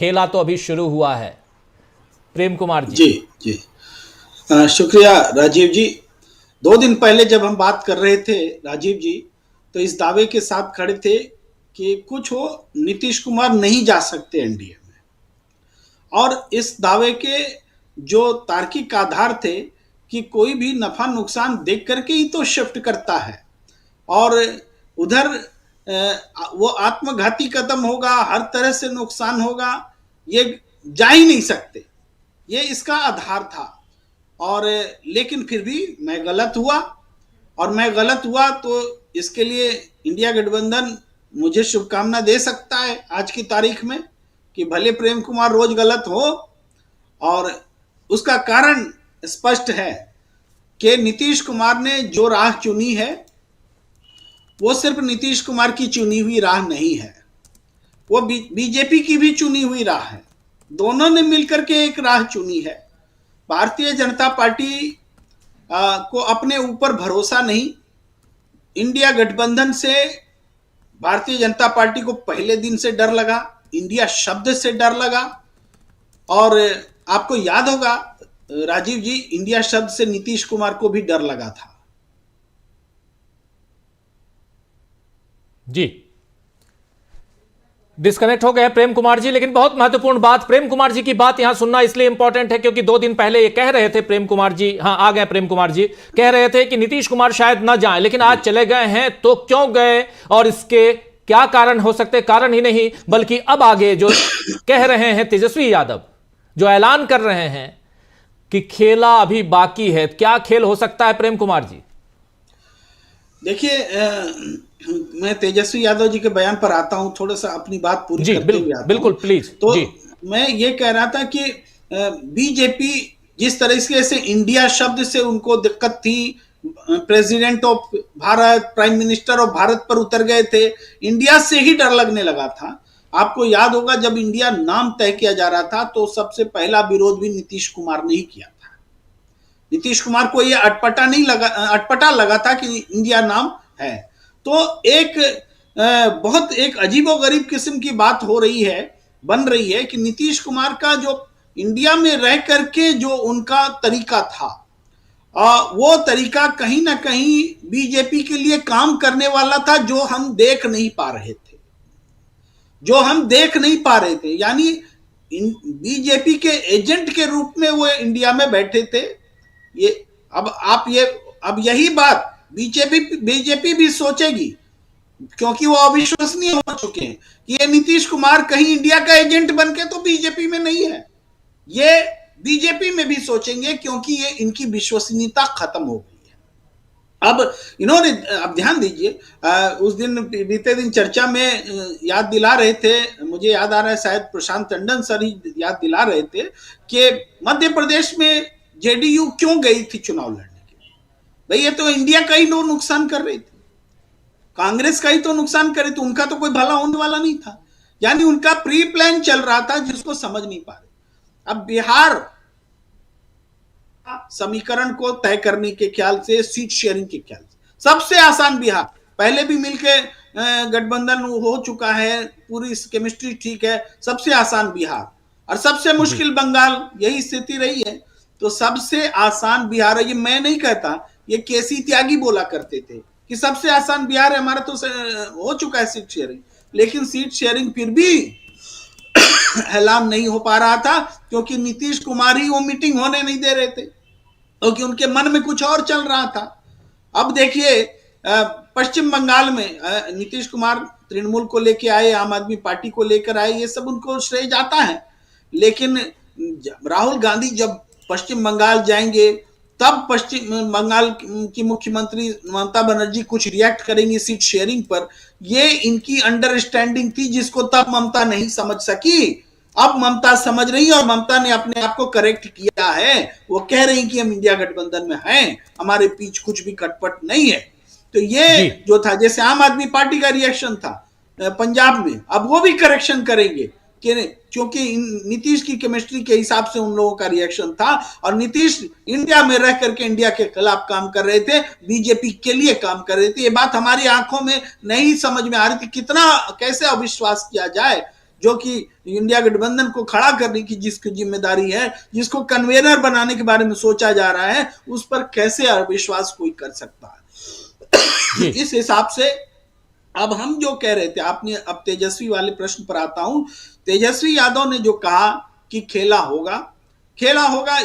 खेला तो अभी शुरू हुआ है। प्रेम कुमार जी। जी जी, शुक्रिया राजीव जी। 2 दिन पहले जब हम बात कर रहे थे राजीव जी, तो इस दावे के साथ खड़े थे कि कुछ हो नीतीश कुमार नहीं जा सकते एनडीए में, और इस दावे के जो तार्किक आधार थे कि कोई भी नफा नुकसान देख करके ही तो शिफ्ट करता है, और उधर वो आत्मघाती कदम होगा, हर तरह से नुकसान होगा, ये जा ही नहीं सकते, ये इसका आधार था। और लेकिन फिर भी मैं गलत हुआ, और मैं गलत हुआ तो इसके लिए इंडिया गठबंधन मुझे शुभकामना दे सकता है आज की तारीख में, कि भले प्रेम कुमार रोज गलत हो, और उसका कारण स्पष्ट है कि नीतीश कुमार ने जो राह चुनी है वो सिर्फ नीतीश कुमार की चुनी हुई राह नहीं है, वो बीजेपी की भी चुनी हुई राह है। दोनों ने मिलकर के एक राह चुनी है। भारतीय जनता पार्टी को अपने ऊपर भरोसा नहीं, इंडिया गठबंधन से भारतीय जनता पार्टी को पहले दिन से डर लगा, इंडिया शब्द से डर लगा। और आपको याद होगा राजीव जी, इंडिया शब्द से नीतीश कुमार को भी डर लगा था। जी, डिस्कनेक्ट हो गए प्रेम कुमार जी, लेकिन बहुत महत्वपूर्ण बात, प्रेम कुमार जी की बात यहां सुनना इसलिए इंपॉर्टेंट है क्योंकि 2 दिन पहले ये कह रहे थे प्रेम कुमार जी, हां आ गए प्रेम कुमार जी, कह रहे थे कि नीतीश कुमार शायद ना जाएं, लेकिन आज चले गए हैं। तो क्यों गए और इसके क्या कारण हो सकते? कारण ही नहीं बल्कि अब आगे जो कह रहे हैं तेजस्वी यादव, जो ऐलान कर रहे हैं कि खेला अभी बाकी है, क्या खेल हो सकता है प्रेम कुमार जी? देखिए, मैं तेजस्वी यादव जी के बयान पर आता हूं, थोड़ा सा अपनी बात पूरी करते हुए आता बिल्कुल हूं। प्लीज। तो जी, मैं ये कह रहा था कि बीजेपी जिस तरह से इंडिया शब्द से उनको दिक्कत थी, president of Bharat, prime minister of Bharat पर उतर गए थे, इंडिया से ही डर लगने लगा था। आपको याद होगा जब इंडिया नाम तय किया जा रहा था तो सबसे पहला विरोध भी नीतीश कुमार ने ही किया था। नीतीश कुमार को यह अटपटा लगा था कि इंडिया नाम है। तो एक बहुत एक अजीबोगरीब किस्म की बात हो रही है, बन रही है कि नीतीश कुमार का जो इंडिया में रह करके जो उनका तरीका था, वो तरीका कहीं ना कहीं बीजेपी के लिए काम करने वाला था, जो हम देख नहीं पा रहे थे, यानी बीजेपी के एजेंट के रूप में वो इंडिया में बैठे थे। ये अब यही बात बीजेपी भी सोचेगी, क्योंकि वो अविश्वसनीय हो चुके हैं कि ये नीतीश कुमार कहीं इंडिया का एजेंट बनके तो बीजेपी में नहीं है। ये बीजेपी में भी सोचेंगे क्योंकि ये इनकी विश्वसनीयता खत्म हो गई है। अब इन्होंने, अब ध्यान दीजिए, उस दिन बीते दिन चर्चा में याद दिला रहे थे, मुझे याद आ रहा है शायद प्रशांत टंडन सर ही याद दिला रहे थे कि मध्य प्रदेश में जेडीयू क्यों गई थी चुनाव लड़ने के लिए। भाई ये तो इंडिया का ही नुकसान कर रही थी, कांग्रेस का ही तो नुकसान करे, तो उनका तो कोई भला होने वाला नहीं था। यानी उनका प्री प्लान चल रहा था जिसको समझ नहीं पा रहे। अब बिहार समीकरण को तय करने के ख्याल से, सीट शेयरिंग के ख्याल से सबसे आसान बिहार, पहले भी मिलके गठबंधन हो चुका है, पूरी केमिस्ट्री ठीक है, सबसे आसान बिहार, और सबसे मुश्किल बंगाल, यही स्थिति रही है। तो सबसे आसान बिहार है, ये मैं नहीं कहता, ये केसी त्यागी बोला करते थे कि सबसे आसान बिहार है हमारा, तो हो चुका है सीट शेयरिंग। लेकिन सीट शेयरिंग फिर भी ऐलान नहीं हो पा रहा था क्योंकि नीतीश कुमार ही वो मीटिंग होने नहीं दे रहे थे, क्योंकि उनके मन में कुछ और चल रहा था। अब देखिए, पश्चिम बंगाल में नीतीश कुमार तृणमूल को लेके आए, आम आदमी पार्टी को लेकर आए, ये सब उनको श्रेय जाता है। लेकिन राहुल गांधी जब पश्चिम बंगाल जाएंगे तब पश्चिम बंगाल की मुख्यमंत्री ममता बनर्जी कुछ रिएक्ट करेंगी सीट शेयरिंग पर। ये इनकी अंडरस्टैंडिंग थी जिसको तब ममता नहीं समझ सकी, अब ममता समझ रही है और ममता ने अपने आप को करेक्ट किया है। वो कह रही कि हम इंडिया गठबंधन में हैं, हमारे बीच कुछ भी खटपट नहीं है। तो ये जो था, जैसे आम आदमी पार्टी का रिएक्शन था पंजाब में, अब वो भी करेक्शन करेंगे क्योंकि नीतीश की केमिस्ट्री के हिसाब से उन लोगों का रिएक्शन था। और नीतीश इंडिया में रह करके इंडिया के खिलाफ काम कर रहे थे, बीजेपी के लिए काम कर रहे थे। ये बात हमारी आंखों में नहीं समझ में आ रही थी, कितना कैसे अविश्वास किया जाए जो कि इंडिया गठबंधन को खड़ा करने की जिसकी जिम्मेदारी है, जिसको कन्वेनर बनाने के बारे में सोचा जा रहा है, उस पर कैसे अविश्वास कोई कर सकता है। इस हिसाब से अब हम जो कह रहे थे, आपने अब तेजस्वी वाले प्रश्न पर आता हूं। तेजस्वी यादव ने जो कहा कि खेला होगा, खेला होगा,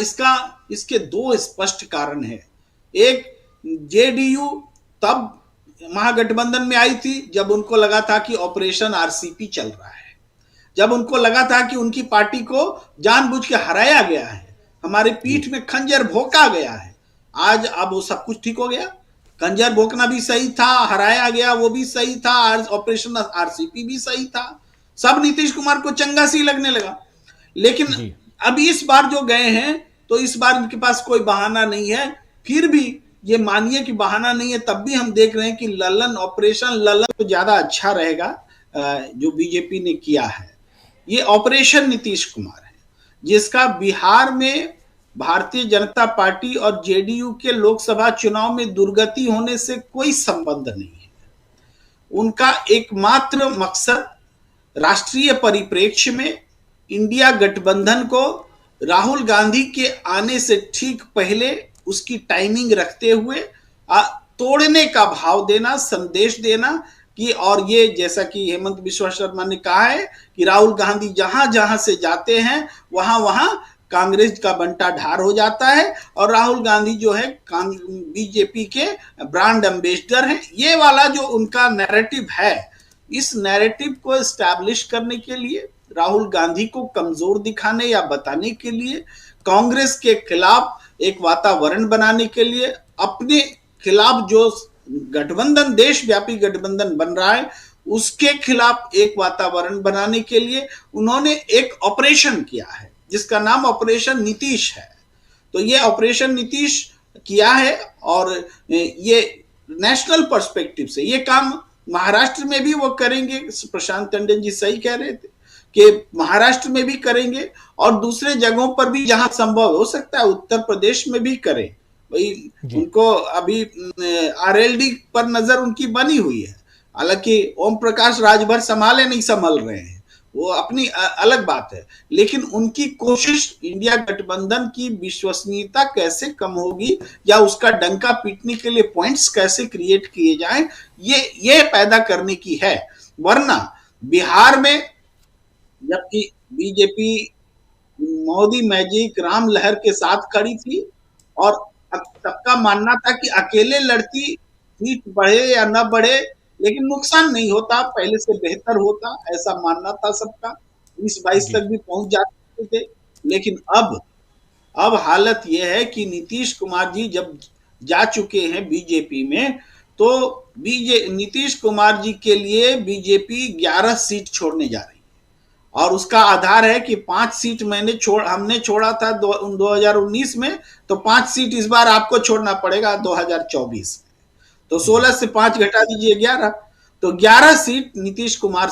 इसके दो स्पष्ट कारण है। एक, जेडीयू तब महागठबंधन में आई थी जब उनको लगा था कि ऑपरेशन आरसीपी चल रहा है, जब उनको लगा था कि उनकी पार्टी को जानबूझ के हराया गया है, हमारे पीठ में खंजर भोंका गया है। आज अब वो सब कुछ ठीक हो गया, खंजर भोंकना भी सही था, हराया गया वो भी सही था, ऑपरेशन आरसीपी भी सही था, सब नीतीश कुमार को चंगा सी लगने लगा। लेकिन अब इस बार जो गए हैं, तो इस बार इनके पास कोई बहाना नहीं है। फिर भी ये मानिए कि बहाना नहीं है, तब भी हम देख रहे हैं कि ललन, ऑपरेशन ललन तो ज्यादा अच्छा रहेगा जो बीजेपी ने किया है। ये ऑपरेशन नीतीश कुमार है, जिसका बिहार में भारतीय जनता पार्टी और जेडीयू के लोकसभा चुनाव में दुर्गति होने से कोई संबंध नहीं है। उनका एकमात्र मकसद राष्ट्रीय परिप्रेक्ष्य में इंडिया गठबंधन को राहुल गांधी के आने से ठीक पहले उसकी टाइमिंग रखते हुए तोड़ने का भाव देना, संदेश देना कि, और ये जैसा कि हेमंत बिश्वा शर्मा ने कहा है कि राहुल गांधी जहां जहां से जाते हैं वहां वहां कांग्रेस का बंटा ढार हो जाता है, और राहुल गांधी जो है बीजेपी के ब्रांड एम्बेसडर हैं। ये वाला जो उनका नैरेटिव है, इस नैरेटिव को एस्टैब्लिश करने के लिए, राहुल गांधी को कमजोर दिखाने या बताने के लिए, कांग्रेस के खिलाफ एक वातावरण बनाने के लिए, अपने खिलाफ जो गठबंधन, देशव्यापी गठबंधन बन रहा है उसके खिलाफ एक वातावरण बनाने के लिए उन्होंने एक ऑपरेशन किया है जिसका नाम ऑपरेशन नीतीश है। तो ये ऑपरेशन नीतीश किया है, और ये नेशनल पर्सपेक्टिव से ये काम महाराष्ट्र में भी वो करेंगे। प्रशांत टंडन जी सही कह रहे थे कि महाराष्ट्र में भी करेंगे, और दूसरे जगहों पर भी जहां संभव हो सकता है, उत्तर प्रदेश में भी करें। भाई उनको अभी आरएलडी पर नजर उनकी बनी हुई है, हालांकि ओम प्रकाश राजभर संभाले नहीं संभल रहे हैं, वो अपनी अलग बात है, लेकिन उनकी कोशिश इंडिया गठबंधन की विश्वसनीयता कैसे कम होगी या उसका डंका पीटने के लिए पॉइंट्स कैसे क्रिएट किए जाएं, ये पैदा करने की है। वरना बिहार में जबकि बीजेपी मोदी मैजिक राम लहर के साथ खड़ी थी और सबका मानना था कि अकेले लड़ती सीट बढ़े या न बढ़े लेकिन नुकसान नहीं होता, पहले से बेहतर होता, ऐसा मानना था सबका, 20-22 तक भी पहुंच जाते थे। लेकिन अब हालत यह है कि नीतीश कुमार जी जब जा चुके हैं बीजेपी में, तो नीतीश कुमार जी के लिए बीजेपी 11 सीट छोड़ने जा रही है, और उसका आधार है कि 5 सीट हमने छोड़ा था 2019 में, तो 5 सीट इस बार आपको छोड़ना पड़ेगा 2024 में। तो 16 से 5 घटा दीजिए 11, तो 11 सीट नीतीश कुमार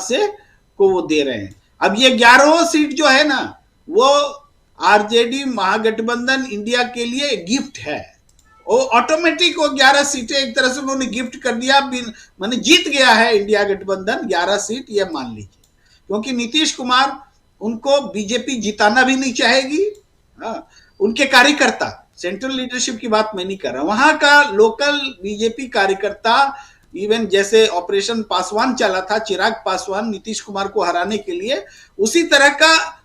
को वो दे रहे हैं। अब ये 11 सीट जो है ना, वो आरजेडी महागठबंधन इंडिया के लिए गिफ्ट है। वो ऑटोमेटिक वो 11 सीटें एक तरह से उन्होंने गिफ्ट कर दिया, माने जीत गया है इंडिया गठबंधन 11 सीट, ये मान लीजिए, क्योंकि नीतीश कुमार उनको बीजेपी जिताना भी नहीं चाहेगी। उनके कार्यकर्ता, सेंट्रल लीडरशिप की बात मैं नहीं कर रहा, वहां का लोकल बीजेपी कार्यकर्ता, इवन जैसे ऑपरेशन पासवान चला था, चिराग पासवान नीतीश कुमार को हराने के लिए, उसी तरह का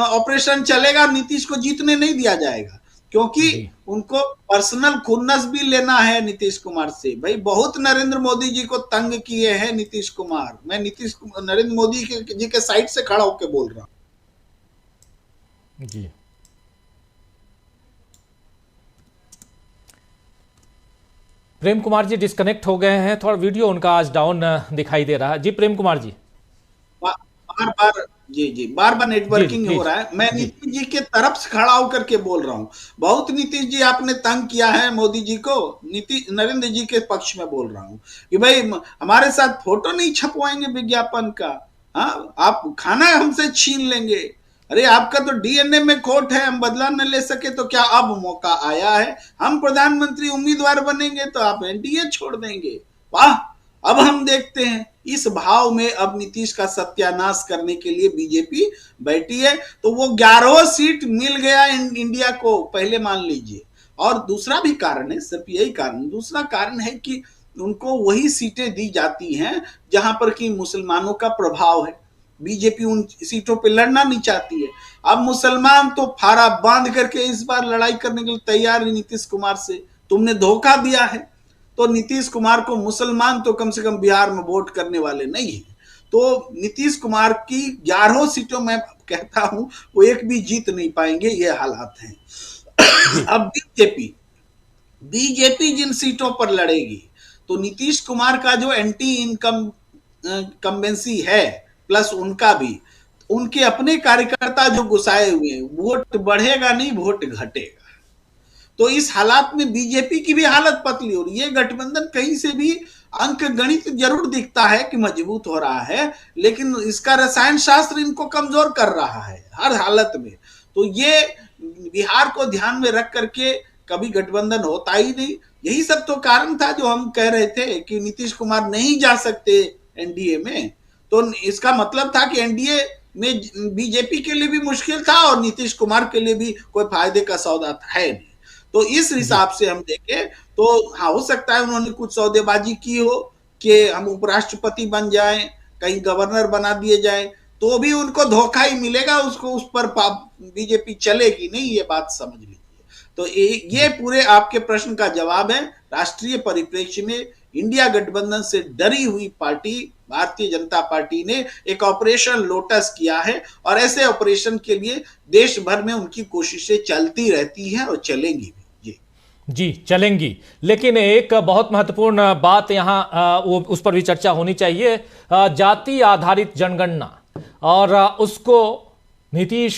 ऑपरेशन चलेगा, नीतीश को जीतने नहीं दिया जाएगा, क्योंकि उनको पर्सनल खुन्नस भी लेना है नीतीश कुमार से। भाई बहुत नरेंद्र मोदी जी को तंग किए हैं नीतीश कुमार, मैं नरेंद्र मोदी जी के साइड से खड़ा होकर बोल रहा हूं जी। प्रेम कुमार जी डिस्कनेक्ट हो गए हैं, थोड़ा वीडियो उनका आज डाउन दिखाई दे रहा है। जी प्रेम कुमार जी, बार बार नेटवर्किंग हो रहा है। मैं नीतीश जी के तरफ से खड़ा होकर के बोल रहा हूं, बहुत नीतीश जी आपने तंग किया है मोदी जी को, नरेंद्र जी के पक्ष में बोल रहा हूं कि भाई हमारे साथ फोटो नहीं छपवाएंगे विज्ञापन का, हाँ आप खाना हमसे छीन लेंगे, अरे आपका तो डीएनए में खोट है, हम बदला न ले सके तो क्या अब मौका आया है, हम प्रधानमंत्री उम्मीदवार बनेंगे तो आप एनडीए छोड़ देंगे। वाह, अब हम देखते हैं इस भाव में अब नीतीश का सत्यानाश करने के लिए बीजेपी बैठी है। तो वो 11 सीट मिल गया इंडिया को, पहले मान लीजिए। और दूसरा भी कारण है, सिर्फ यही कारण, दूसरा कारण है कि उनको वही सीटें दी जाती हैं जहां पर कि मुसलमानों का प्रभाव है। बीजेपी उन सीटों पे लड़ना नहीं चाहती है। अब मुसलमान तो फारा बांध करके इस बार लड़ाई करने के लिए तैयार है नीतीश कुमार से। तुमने धोखा दिया है, तो नीतीश कुमार को मुसलमान तो कम से कम बिहार में वोट करने वाले नहीं है। तो नीतीश कुमार की 11 सीटों में कहता हूं वो एक भी जीत नहीं पाएंगे, ये हालात हैं। अब बीजेपी जिन सीटों पर लड़ेगी, तो नीतीश कुमार का जो एंटी इनकम कम्बेंसी है, प्लस उनका भी, उनके अपने कार्यकर्ता जो गुस्साए हुए हैं, वोट बढ़ेगा नहीं, वोट घटेगा। तो इस हालात में बीजेपी की भी हालत पतली हो रही है। गठबंधन कहीं से भी अंक गणित जरूर दिखता है कि मजबूत हो रहा है, लेकिन इसका रसायन शास्त्र इनको कमजोर कर रहा है हर हालत में। तो ये बिहार को ध्यान में रख करके कभी गठबंधन होता ही नहीं। यही सब तो कारण था जो हम कह रहे थे कि नीतीश कुमार नहीं जा सकते एनडीए में। तो इसका मतलब था कि एनडीए में बीजेपी के लिए भी मुश्किल था और नीतीश कुमार के लिए भी कोई फायदे का सौदा है नहीं। तो इस हिसाब से हम देखें तो हाँ, हो सकता है उन्होंने कुछ सौदेबाजी की हो कि हम उपराष्ट्रपति बन जाएं, कहीं गवर्नर बना दिए जाएं, तो भी उनको धोखा ही मिलेगा, उसको उस पर बीजेपी चलेगी नहीं, ये बात समझ लीजिए। तो ये पूरे आपके प्रश्न का जवाब है। राष्ट्रीय परिप्रेक्ष्य में इंडिया गठबंधन से डरी हुई पार्टी भारतीय जनता पार्टी ने एक ऑपरेशन लोटस किया है, और ऐसे ऑपरेशन के लिए देश भर में उनकी कोशिशें चलती रहती हैं और चलेंगी भी। जी चलेंगी, लेकिन एक बहुत महत्वपूर्ण बात यहाँ उस पर भी चर्चा होनी चाहिए, जाति आधारित जनगणना, और उसको नीतीश